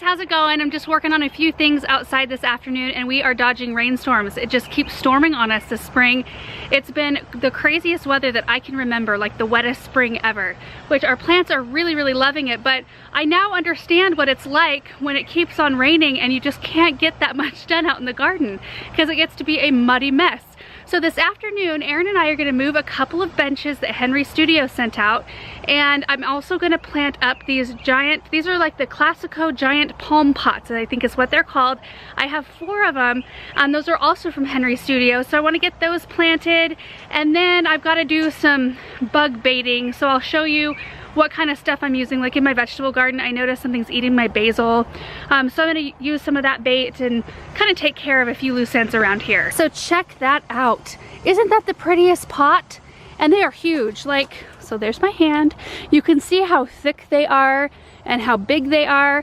how's it going? I'm just working on a few things outside this afternoon and we are dodging rainstorms. It just keeps storming on us this spring. It's been the craziest weather that I can remember, like the wettest spring ever, which our plants are really, really loving it. But I now understand what it's like when it keeps on raining and you just can't get that much done out in the garden because it gets to be a muddy mess. So this afternoon, Aaron and I are gonna move a couple of benches that Henry Studio sent out, and I'm also gonna plant up these are like the Classico giant palm pots, I think is what they're called. I have 4 of them, and those are also from Henry Studio, so I wanna get those planted, and then I've gotta do some bug baiting, so I'll show you what kind of stuff I'm using. Like in my vegetable garden, I noticed something's eating my basil. So I'm gonna use some of that bait and kind of take care of a few loose ends around here. So check that out. Isn't that the prettiest pot? And they are huge. Like, so there's my hand. You can see how thick they are and how big they are.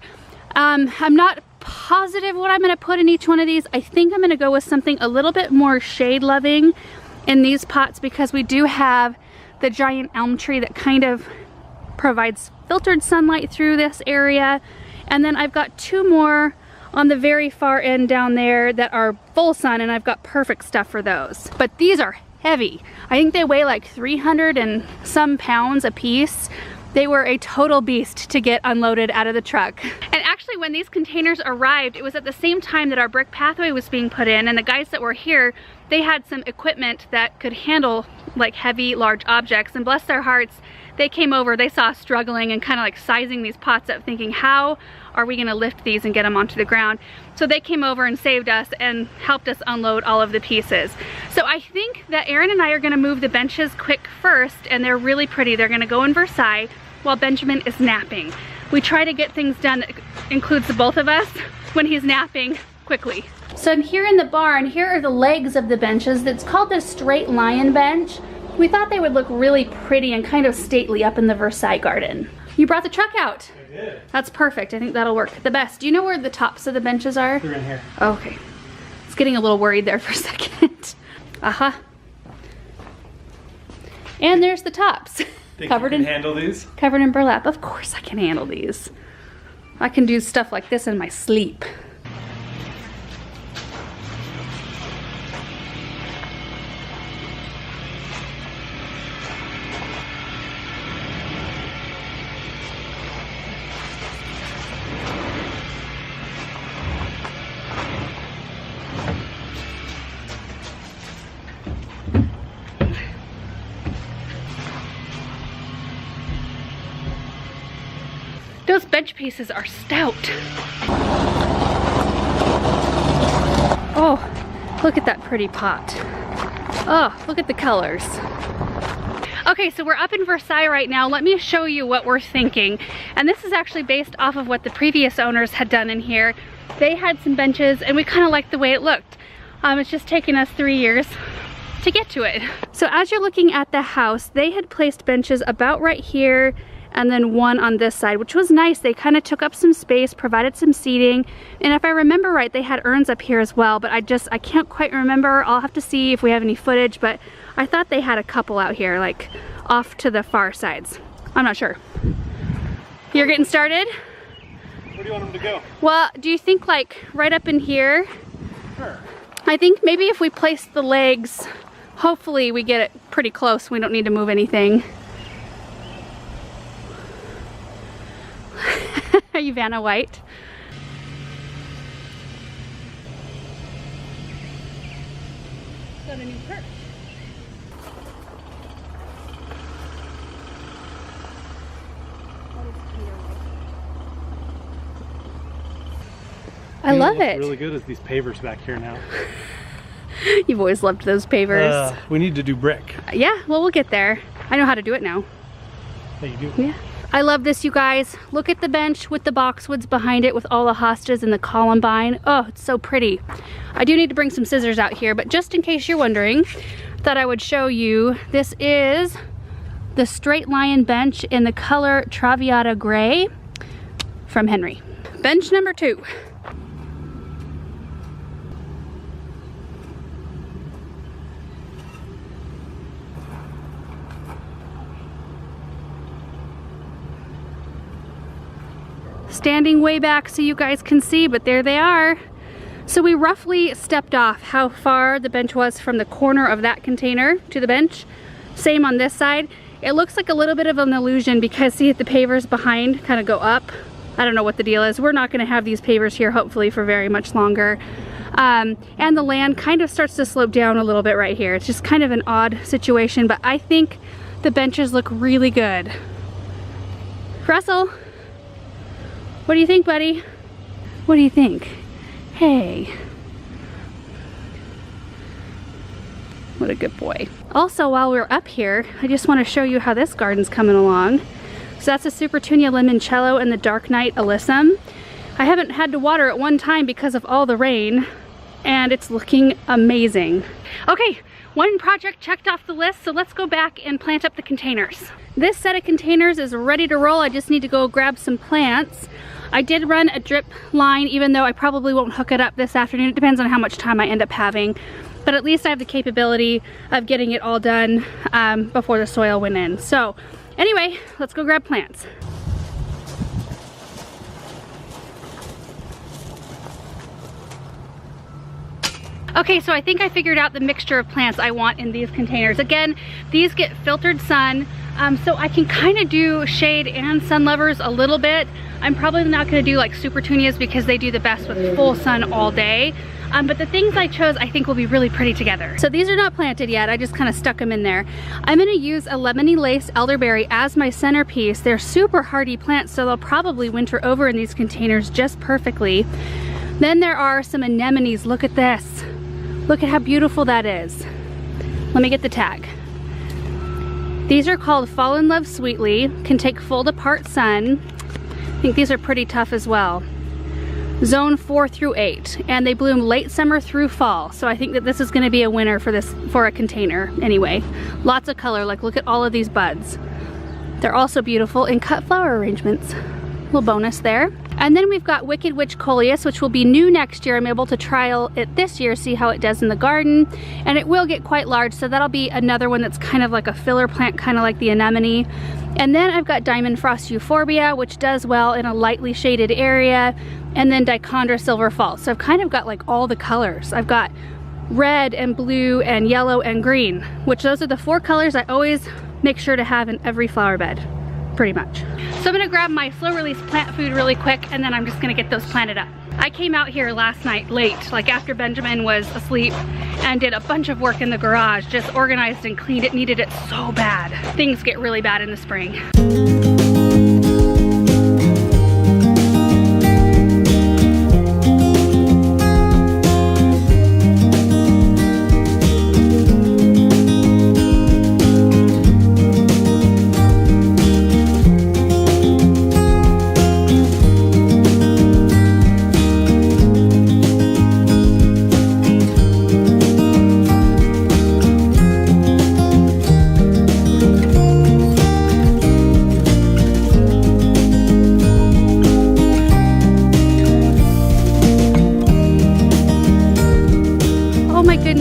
I'm not positive what I'm gonna put in each one of these. I think I'm gonna go with something a little bit more shade loving in these pots because we do have the giant elm tree that kind of provides filtered sunlight through this area. And then I've got 2 more on the very far end down there that are full sun, and I've got perfect stuff for those. But these are heavy. I think they weigh like 300 and some pounds a piece. They were a total beast to get unloaded out of the truck. And actually when these containers arrived, it was at the same time that our brick pathway was being put in, and the guys that were here, they had some equipment that could handle like heavy, large objects, and bless their hearts, they came over, they saw us struggling and kind of like sizing these pots up, thinking, how are we gonna lift these and get them onto the ground? So they came over and saved us and helped us unload all of the pieces. So I think that Aaron and I are gonna move the benches quick first, and they're really pretty. They're gonna go in Versailles while Benjamin is napping. We try to get things done that includes the both of us when he's napping quickly. So I'm here in the barn. Here are the legs of the benches. It's called the straight lion bench. We thought they would look really pretty and kind of stately up in the Versailles garden. You brought the truck out. I did. That's perfect. I think that'll work the best. Do you know where the tops of the benches are? They're in here. Oh, okay. I was getting a little worried there for a second. Uh-huh. And there's the tops. Think you can handle these? Covered in burlap. Of course I can handle these. I can do stuff like this in my sleep. Those bench pieces are stout. Oh, look at that pretty pot. Oh, look at the colors. Okay, so we're up in Versailles right now. Let me show you what we're thinking. And this is actually based off of what the previous owners had done in here. They had some benches and we kind of liked the way it looked. It's just taken us 3 years to get to it. So as you're looking at the house, they had placed benches about right here and then one on this side, which was nice. They kind of took up some space, provided some seating, and if I remember right, they had urns up here as well, but I can't quite remember. I'll have to see if we have any footage, but I thought they had a couple out here, like off to the far sides. I'm not sure. You're getting started? Where do you want them to go? Well, do you think like right up in here? Sure. I think maybe if we place the legs, hopefully we get it pretty close. We don't need to move anything. Are you Vanna White? Got a new perch. I love it. Really good as these pavers back here now. You've always loved those pavers. We need to do brick. Yeah, well, we'll get there. I know how to do it now. Yeah, you do? Yeah. I love this, you guys. Look at the bench with the boxwoods behind it with all the hostas and the columbine. Oh, it's so pretty. I do need to bring some scissors out here, but just in case you're wondering, thought I would show you. This is the straight lion bench in the color Traviata Gray from Henry. Bench number 2. standing way back so you guys can see, but there they are. So we roughly stepped off how far the bench was from the corner of that container to the bench. Same on this side. It looks like a little bit of an illusion because see the pavers behind kind of go up. I don't know what the deal is. We're not going to have these pavers here hopefully for very much longer. And the land kind of starts to slope down a little bit right here. It's just kind of an odd situation, but I think the benches look really good. Russell, what do you think, buddy? What do you think? Hey. What a good boy. Also, while we're up here, I just want to show you how this garden's coming along. So that's a Supertunia limoncello and the Dark Knight alyssum. I haven't had to water it one time because of all the rain, and it's looking amazing. Okay, one project checked off the list, so let's go back and plant up the containers. This set of containers is ready to roll. I just need to go grab some plants. I did run a drip line, even though I probably won't hook it up this afternoon. It depends on how much time I end up having. But at least I have the capability of getting it all done before the soil went in. So anyway, let's go grab plants. Okay, so I think I figured out the mixture of plants I want in these containers. Again, these get filtered sun, so I can kind of do shade and sun lovers a little bit. I'm probably not going to do like Supertunias because they do the best with full sun all day. But the things I chose I think will be really pretty together. So these are not planted yet, I just kind of stuck them in there. I'm going to use a lemony lace elderberry as my centerpiece. They're super hardy plants, so they'll probably winter over in these containers just perfectly. Then there are some anemones. Look at this. Look at how beautiful that is. Let me get the tag. These are called Fall in Love Sweetly, can take full to part sun. I think these are pretty tough as well. Zone 4 through 8, and they bloom late summer through fall. So I think that this is going to be a winner for a container anyway. Lots of color, like look at all of these buds. They're also beautiful in cut flower arrangements. Little bonus there. And then we've got Wicked Witch Coleus, which will be new next year. I'm able to trial it this year, see how it does in the garden. And it will get quite large, so that'll be another one that's kind of like a filler plant, kind of like the anemone. And then I've got Diamond Frost Euphorbia, which does well in a lightly shaded area. And then Dichondra Silver Falls. So I've kind of got like all the colors. I've got red and blue and yellow and green, which those are the 4 colors I always make sure to have in every flower bed, pretty much. So I'm gonna grab my slow release plant food really quick, and then I'm just gonna get those planted up. I came out here last night late, like after Benjamin was asleep, and did a bunch of work in the garage, just organized and cleaned it. Needed it so bad. Things get really bad in the spring.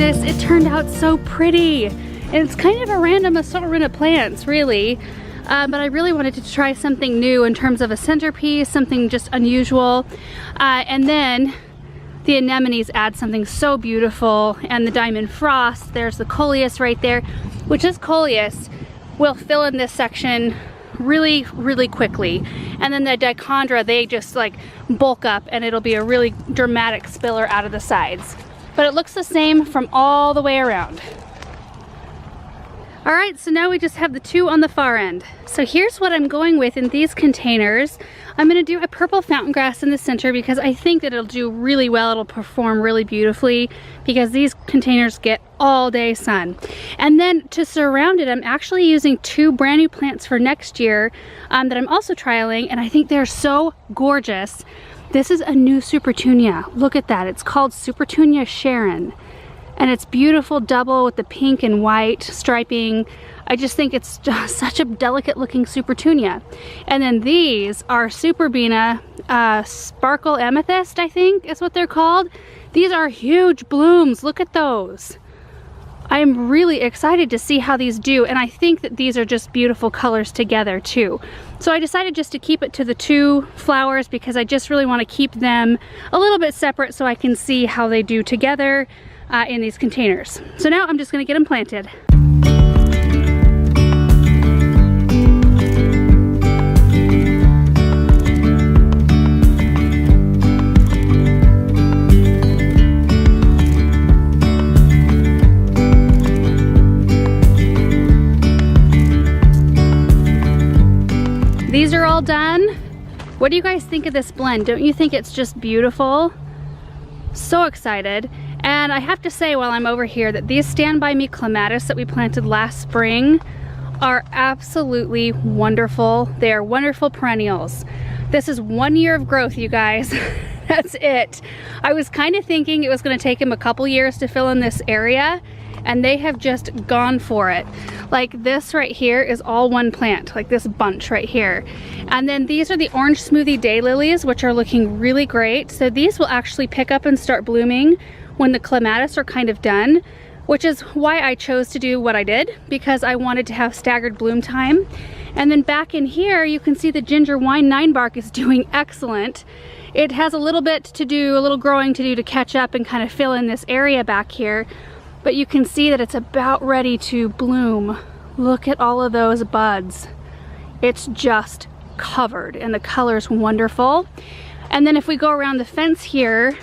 It turned out so pretty, and it's kind of a random assortment of plants, really, but I really wanted to try something new in terms of a centerpiece, something just unusual. And then the anemones add something so beautiful, and the Diamond Frost, there's the Coleus right there, which this Coleus will fill in this section really quickly, and then the Dichondra, they just like bulk up and it'll be a really dramatic spiller out of the sides. But it looks the same from all the way around. All right, so now we just have the 2 on the far end. So here's what I'm going with in these containers. I'm gonna do a purple fountain grass in the center because I think that it'll do really well. It'll perform really beautifully because these containers get all day sun. And then to surround it, I'm actually using 2 brand new plants for next year that I'm also trialing, and I think they're so gorgeous. This is a new Supertunia. Look at that. It's called Supertunia Sharon. And it's beautiful double with the pink and white striping. I just think it's just such a delicate looking Supertunia. And then these are Superbena Sparkle Amethyst, I think is what they're called. These are huge blooms. Look at those. I'm really excited to see how these do, and I think that these are just beautiful colors together too. So I decided just to keep it to the 2 flowers because I just really want to keep them a little bit separate so I can see how they do together in these containers. So now I'm just going to get them planted. These are all done. What do you guys think of this blend? Don't you think it's just beautiful? So excited. And I have to say while I'm over here that these Stand By Me clematis that we planted last spring are absolutely wonderful. They are wonderful perennials. This is 1 year of growth, you guys. That's it. I was kind of thinking it was going to take them a couple years to fill in this area, and they have just gone for it. Like this right here is all one plant, like this bunch right here. And then these are the orange smoothie daylilies, which are looking really great. So these will actually pick up and start blooming when the clematis are kind of done, which is why I chose to do what I did, because I wanted to have staggered bloom time. And then back in here, you can see the ginger wine 9-bark is doing excellent. It has a little bit to do, a little growing to do to catch up and kind of fill in this area back here. But you can see that it's about ready to bloom. Look at all of those buds. It's just covered and the color's wonderful. And then if we go around the fence here,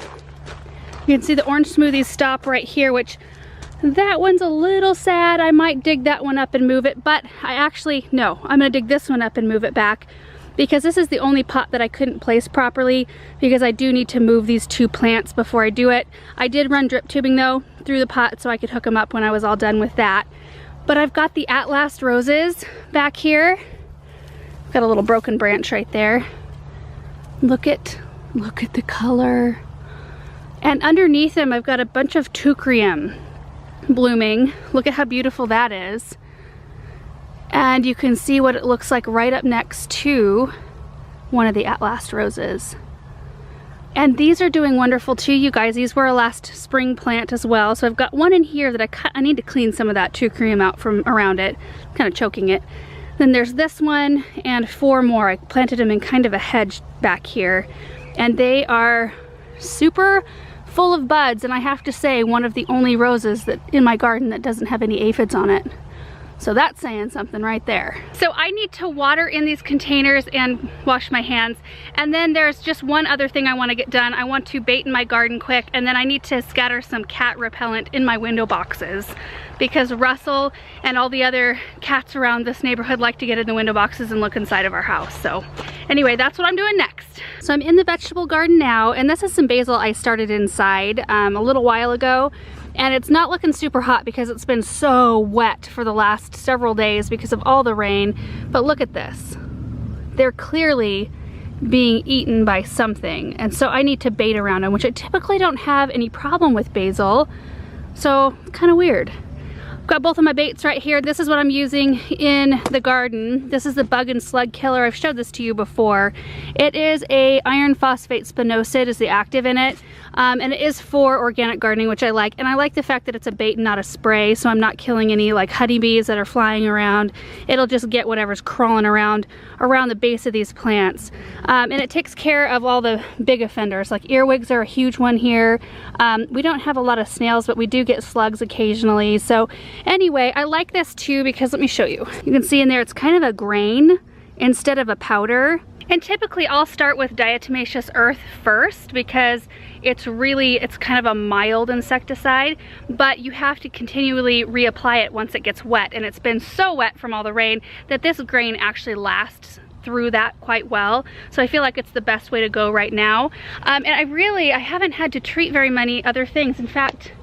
you can see the orange smoothies stop right here, which that one's a little sad. I might dig that one up and move it, but no, I'm gonna dig this one up and move it back because this is the only pot that I couldn't place properly because I do need to move these 2 plants before I do it. I did run drip tubing though through the pot so I could hook them up when I was all done with that. But I've got the At Last roses back here. Got a little broken branch right there. Look at the color. And underneath them I've got a bunch of teucrium blooming. Look at how beautiful that is. And you can see what it looks like right up next to one of the At Last roses. And these are doing wonderful too, you guys. These were a last spring plant as well. So I've got one in here that I need to clean some of that teucrium out from around it, kind of choking it. Then there's this one and 4 more. I planted them in kind of a hedge back here. And they are super full of buds. And I have to say, one of the only roses that in my garden that doesn't have any aphids on it. So that's saying something right there. So I need to water in these containers and wash my hands. And then there's just one other thing I want to get done. I want to bait in my garden quick, and then I need to scatter some cat repellent in my window boxes because Russell and all the other cats around this neighborhood like to get in the window boxes and look inside of our house. So anyway, that's what I'm doing next. So I'm in the vegetable garden now, and this is some basil I started inside a little while ago. And it's not looking super hot because it's been so wet for the last several days because of all the rain. But look at this. They're clearly being eaten by something. And so I need to bait around them, which I typically don't have any problem with basil. So kind of weird. Got both of my baits right here. This is what I'm using in the garden. This is the bug and slug killer. I've showed this to you before. It is a iron phosphate spinosad is the active in it. And it is for organic gardening, which I like. And I like the fact that it's a bait and not a spray, so I'm not killing any like honeybees that are flying around. It'll just get whatever's crawling around the base of these plants. And it takes care of all the big offenders, like earwigs are a huge one here. We don't have a lot of snails, but we do get slugs occasionally. So anyway, I like this too because let me show you. You can see in there it's kind of a grain instead of a powder. And typically I'll start with diatomaceous earth first because it's kind of a mild insecticide, but you have to continually reapply it once it gets wet. And it's been so wet from all the rain that this grain actually lasts through that quite well. So I feel like it's the best way to go right now. And I haven't had to treat very many other things. In fact,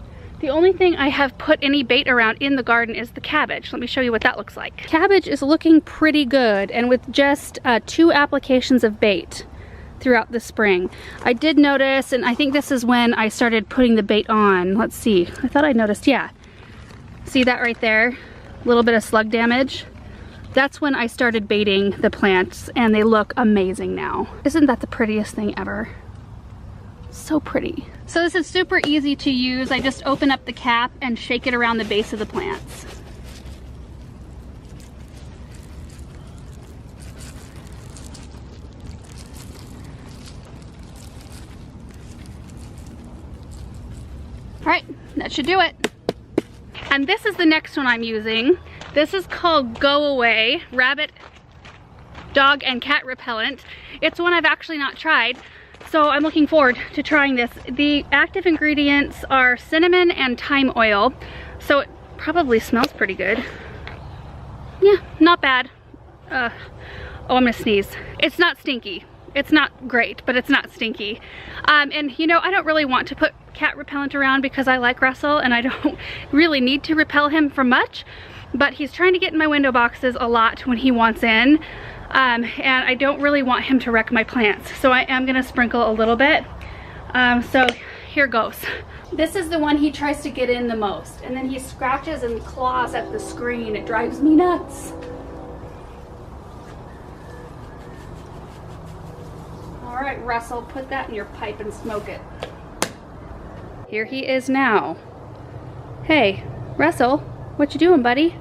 the only thing I have put any bait around in the garden is the cabbage. Let me show you what that looks like. Cabbage is looking pretty good, and with just 2 applications of bait throughout the spring. I did notice, and I think this is when I started putting the bait on. Let's see, I thought I noticed, yeah. See that right there? A little bit of slug damage. That's when I started baiting the plants, and they look amazing now. Isn't that the prettiest thing ever? So pretty. So this is super easy to use. I just open up the cap and shake it around the base of the plants. All right, that should do it. And this is the next one I'm using. This is called Go Away Rabbit, Dog, and Cat Repellent. It's one I've actually not tried, so I'm looking forward to trying this. The active ingredients are cinnamon and thyme oil, so it probably smells pretty good. Yeah, not bad. Oh, I'm gonna sneeze. It's not stinky. It's not great, but it's not stinky. And you know, I don't really want to put cat repellent around because I like Russell and I don't really need to repel him for much, but he's trying to get in my window boxes a lot when he wants in. And I don't really want him to wreck my plants. So I am gonna sprinkle a little bit. So here goes. This is the one he tries to get in the most. And then he scratches and claws at the screen. It drives me nuts. All right, Russell, put that in your pipe and smoke it. Here he is now. Hey, Russell, what you doing, buddy?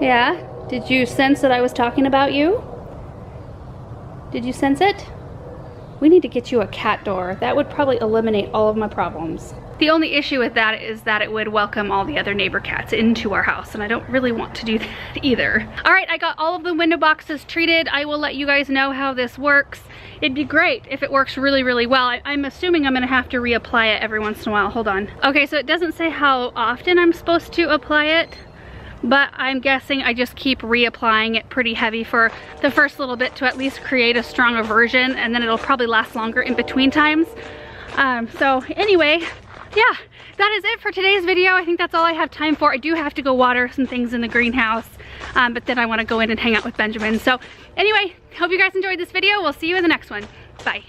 Yeah? Did you sense that I was talking about you? Did you sense it? We need to get you a cat door. That would probably eliminate all of my problems. The only issue with that is that it would welcome all the other neighbor cats into our house, and I don't really want to do that either. All right, I got all of the window boxes treated. I will let you guys know how this works. It'd be great if it works really, really well. I'm assuming I'm gonna have to reapply it every once in a while. Hold on. Okay, so it doesn't say how often I'm supposed to apply it, but I'm guessing I just keep reapplying it pretty heavy for the first little bit to at least create a strong aversion, and then it'll probably last longer in between times. So anyway, yeah, that is it for today's video. I think that's all I have time for. I do have to go water some things in the greenhouse, but then I want to go in and hang out with Benjamin. So anyway, hope you guys enjoyed this video. We'll see you in the next one. Bye.